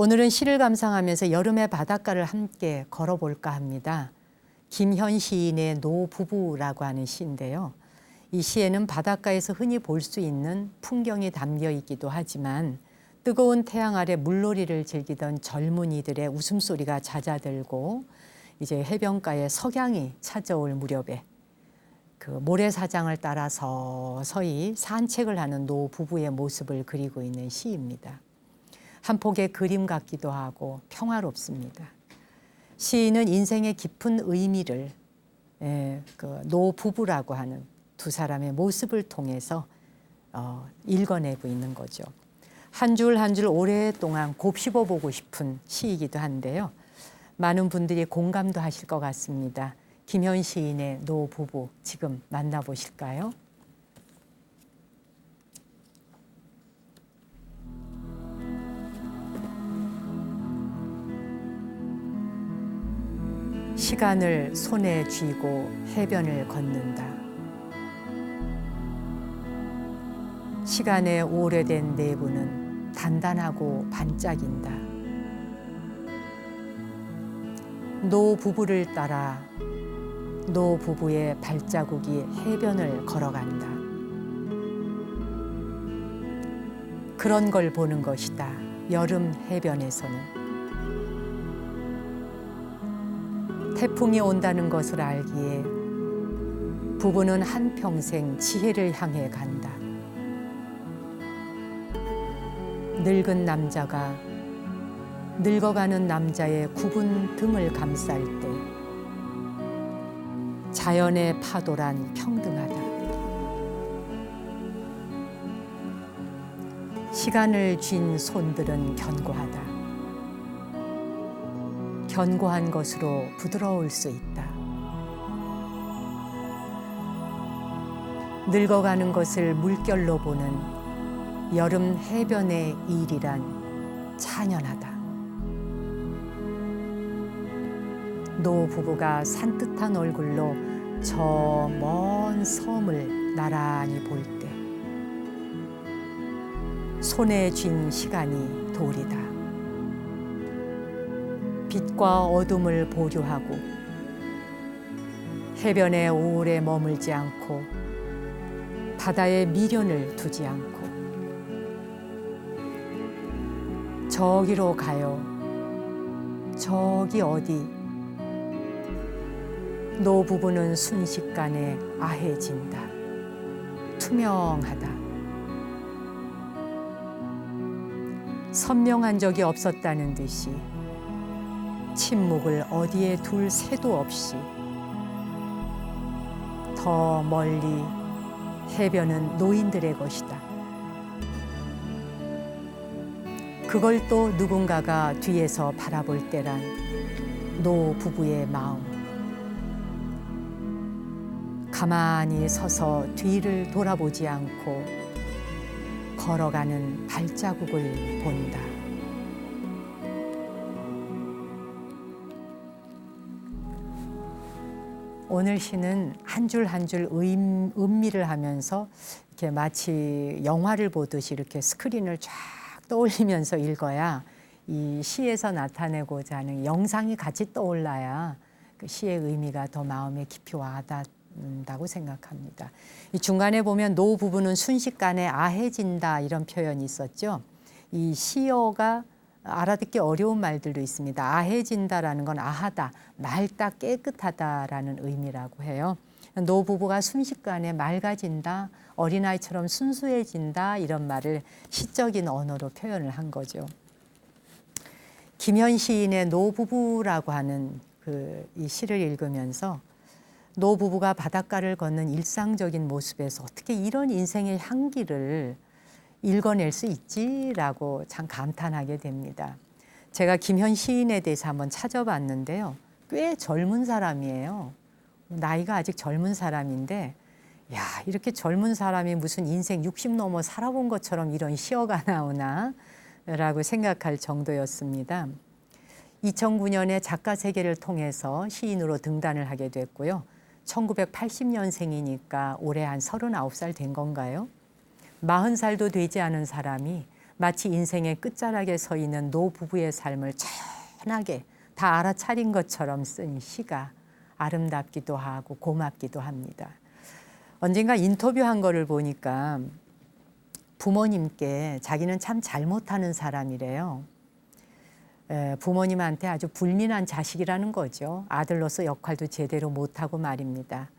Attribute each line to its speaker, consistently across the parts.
Speaker 1: 오늘은 시를 감상하면서 여름의 바닷가를 함께 걸어볼까 합니다. 김현 시인의 노부부라고 하는 시인데요. 이 시에는 바닷가에서 흔히 볼 수 있는 풍경이 담겨 있기도 하지만 뜨거운 태양 아래 물놀이를 즐기던 젊은이들의 웃음소리가 잦아들고 이제 해변가에 석양이 찾아올 무렵에 그 모래사장을 따라서 서서히 산책을 하는 노부부의 모습을 그리고 있는 시입니다. 한 폭의 그림 같기도 하고 평화롭습니다. 시인은 인생의 깊은 의미를 그 노부부라고 하는 두 사람의 모습을 통해서 읽어내고 있는 거죠. 한 줄 한 줄 오랫동안 곱씹어 보고 싶은 시이기도 한데요. 많은 분들이 공감도 하실 것 같습니다. 김현 시인의 노부부 지금 만나보실까요? 시간을 손에 쥐고 해변을 걷는다. 시간의 오래된 내부는 단단하고 반짝인다. 노부부를 따라 노부부의 발자국이 해변을 걸어간다. 그런 걸 보는 것이다. 여름 해변에서는. 태풍이 온다는 것을 알기에 부부는 한평생 지혜를 향해 간다. 늙은 남자가 늙어가는 남자의 굽은 등을 감쌀 때 자연의 파도란 평등하다. 시간을 쥔 손들은 견고하다. 견고한 것으로 부드러울 수 있다. 늙어가는 것을 물결로 보는 여름 해변의 일이란 찬연하다. 노부부가 산뜻한 얼굴로 저 먼 섬을 나란히 볼 때 손에 쥔 시간이 돌이다. 빛과 어둠을 보류하고 해변에 오래 머물지 않고 바다에 미련을 두지 않고 저기로 가요. 저기 어디. 노부부는 순식간에 아해진다. 투명하다. 선명한 적이 없었다는 듯이 침묵을 어디에 둘 새도 없이 더 멀리 해변은 노인들의 것이다. 그걸 또 누군가가 뒤에서 바라볼 때란 노부부의 마음. 가만히 서서 뒤를 돌아보지 않고 걸어가는 발자국을 본다. 오늘 시는 한 줄 한 줄 음미를 하면서 이렇게 마치 영화를 보듯이 이렇게 스크린을 쫙 떠올리면서 읽어야 이 시에서 나타내고자 하는 영상이 같이 떠올라야 그 시의 의미가 더 마음에 깊이 와닿는다고 생각합니다. 이 중간에 보면 노부부는 순식간에 아해진다 이런 표현이 있었죠. 이 시어가 알아듣기 어려운 말들도 있습니다. 아해진다라는 건 아하다, 맑다, 깨끗하다라는 의미라고 해요. 노부부가 순식간에 맑아진다, 어린아이처럼 순수해진다 이런 말을 시적인 언어로 표현을 한 거죠. 김현 시인의 노부부라고 하는 이 시를 읽으면서 노부부가 바닷가를 걷는 일상적인 모습에서 어떻게 이런 인생의 향기를 읽어낼 수 있지라고 참 감탄하게 됩니다. 제가 김현 시인에 대해서 한번 찾아봤는데요. 꽤 젊은 사람이에요. 나이가 아직 젊은 사람인데 야, 이렇게 젊은 사람이 무슨 인생 60 넘어 살아본 것처럼 이런 시어가 나오나 라고 생각할 정도였습니다. 2009년에 작가 세계를 통해서 시인으로 등단을 하게 됐고요. 1980년생이니까 올해 한 39살 된 건가요? 40살도 되지 않은 사람이 마치 인생의 끝자락에 서 있는 노부부의 삶을 천하게 다 알아차린 것처럼 쓴 시가 아름답기도 하고 고맙기도 합니다. 언젠가 인터뷰한 거를 보니까 부모님께 자기는 참 잘못하는 사람이래요. 부모님한테 아주 불민한 자식이라는 거죠. 아들로서 역할도 제대로 못하고 말입니다.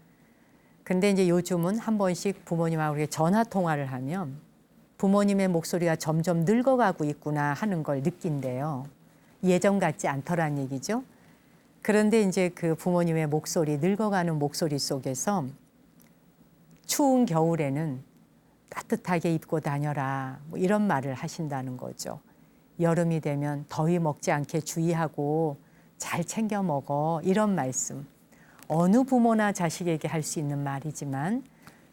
Speaker 1: 근데 이제 요즘은 한 번씩 부모님하고 이렇게 전화 통화를 하면 부모님의 목소리가 점점 늙어가고 있구나 하는 걸 느낀대요. 예전 같지 않더란 얘기죠. 그런데 이제 그 부모님의 목소리, 늙어가는 목소리 속에서 추운 겨울에는 따뜻하게 입고 다녀라, 뭐 이런 말을 하신다는 거죠. 여름이 되면 더위 먹지 않게 주의하고 잘 챙겨 먹어, 이런 말씀. 어느 부모나 자식에게 할 수 있는 말이지만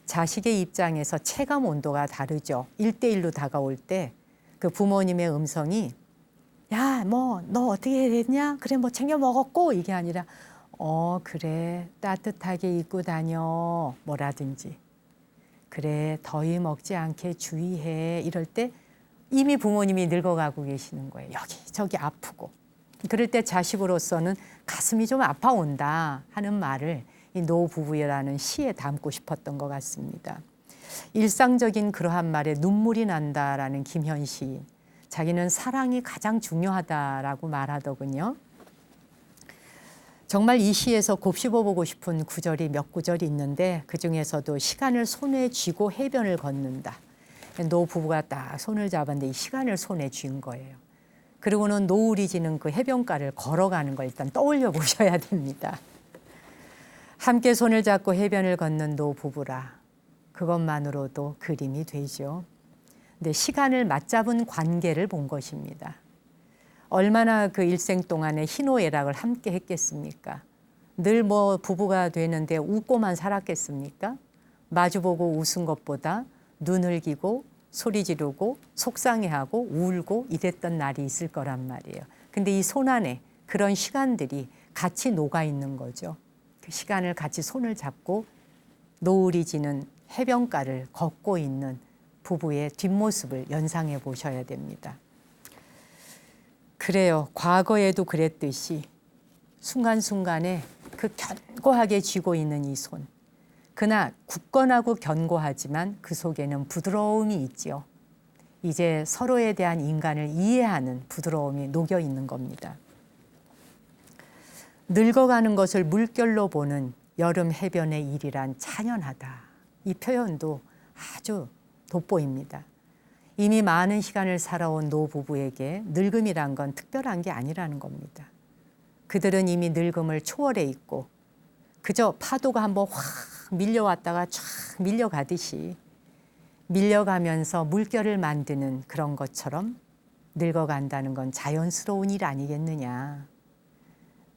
Speaker 1: 자식의 입장에서 체감 온도가 다르죠. 1대1로 다가올 때 그 부모님의 음성이 야, 뭐 너 어떻게 됐냐? 그래, 뭐 챙겨 먹었고, 이게 아니라 그래, 따뜻하게 입고 다녀, 뭐라든지. 그래, 더위 먹지 않게 주의해. 이럴 때 이미 부모님이 늙어가고 계시는 거예요. 여기저기 아프고. 그럴 때 자식으로서는 가슴이 좀 아파온다 하는 말을 이 노부부라는 시에 담고 싶었던 것 같습니다. 일상적인 그러한 말에 눈물이 난다라는 김현 시인. 자기는 사랑이 가장 중요하다라고 말하더군요. 정말 이 시에서 곱씹어보고 싶은 구절이 몇 구절이 있는데 그중에서도 시간을 손에 쥐고 해변을 걷는다. 노부부가 딱 손을 잡았는데 이 시간을 손에 쥔 거예요. 그리고는 노을이 지는 그 해변가를 걸어가는 걸 일단 떠올려 보셔야 됩니다. 함께 손을 잡고 해변을 걷는 노부부라. 그것만으로도 그림이 되죠. 근데 시간을 맞잡은 관계를 본 것입니다. 얼마나 그 일생 동안에 희노애락을 함께 했겠습니까? 늘 뭐 부부가 되는데 웃고만 살았겠습니까? 마주보고 웃은 것보다 눈을 기고 소리 지르고 속상해하고 울고 이랬던 날이 있을 거란 말이에요. 근데 이 손 안에 그런 시간들이 같이 녹아 있는 거죠. 그 시간을 같이 손을 잡고 노을이 지는 해변가를 걷고 있는 부부의 뒷모습을 연상해 보셔야 됩니다. 그래요. 과거에도 그랬듯이 순간순간에 그 견고하게 쥐고 있는 이 손. 그러나 굳건하고 견고하지만 그 속에는 부드러움이 있지요. 이제 서로에 대한 인간을 이해하는 부드러움이 녹여 있는 겁니다. 늙어가는 것을 물결로 보는 여름 해변의 일이란 찬연하다. 이 표현도 아주 돋보입니다. 이미 많은 시간을 살아온 노부부에게 늙음이란 건 특별한 게 아니라는 겁니다. 그들은 이미 늙음을 초월해 있고 그저 파도가 한번 확 밀려왔다가 쫙 밀려가듯이 밀려가면서 물결을 만드는 그런 것처럼 늙어간다는 건 자연스러운 일 아니겠느냐.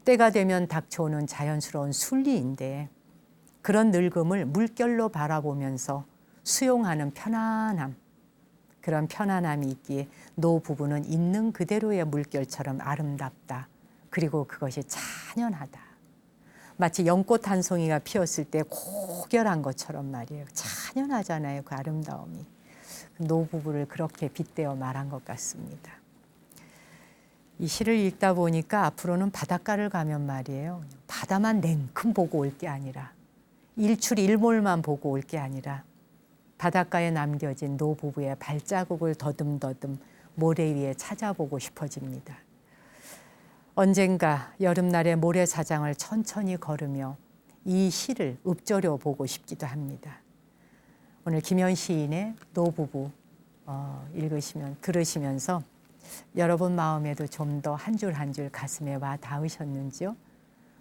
Speaker 1: 때가 되면 닥쳐오는 자연스러운 순리인데 그런 늙음을 물결로 바라보면서 수용하는 편안함, 그런 편안함이 있기에 노부부는 있는 그대로의 물결처럼 아름답다. 그리고 그것이 찬연하다. 마치 연꽃 한 송이가 피었을 때 고결한 것처럼 말이에요. 찬연하잖아요, 그 아름다움이. 노부부를 그렇게 빗대어 말한 것 같습니다. 이 시를 읽다 보니까 앞으로는 바닷가를 가면 말이에요. 바다만 냉큼 보고 올 게 아니라 일출일몰만 보고 올 게 아니라 바닷가에 남겨진 노부부의 발자국을 더듬더듬 모래 위에 찾아보고 싶어집니다. 언젠가 여름날의 모래사장을 천천히 걸으며 이 시를 읊조려 보고 싶기도 합니다. 오늘 김현 시인의 노부부 들으시면서 여러분 마음에도 좀 더 한 줄 한 줄 가슴에 와 닿으셨는지요?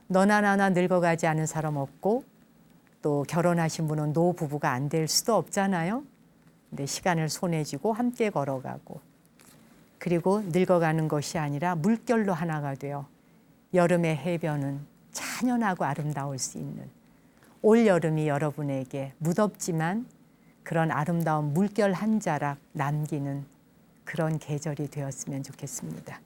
Speaker 1: 너나 나나 늙어가지 않은 사람 없고 또 결혼하신 분은 노부부가 안 될 수도 없잖아요. 근데 시간을 손에 쥐고 함께 걸어가고 그리고 늙어가는 것이 아니라 물결로 하나가 되어 여름의 해변은 찬연하고 아름다울 수 있는 올 여름이 여러분에게 무덥지만 그런 아름다운 물결 한 자락 남기는 그런 계절이 되었으면 좋겠습니다.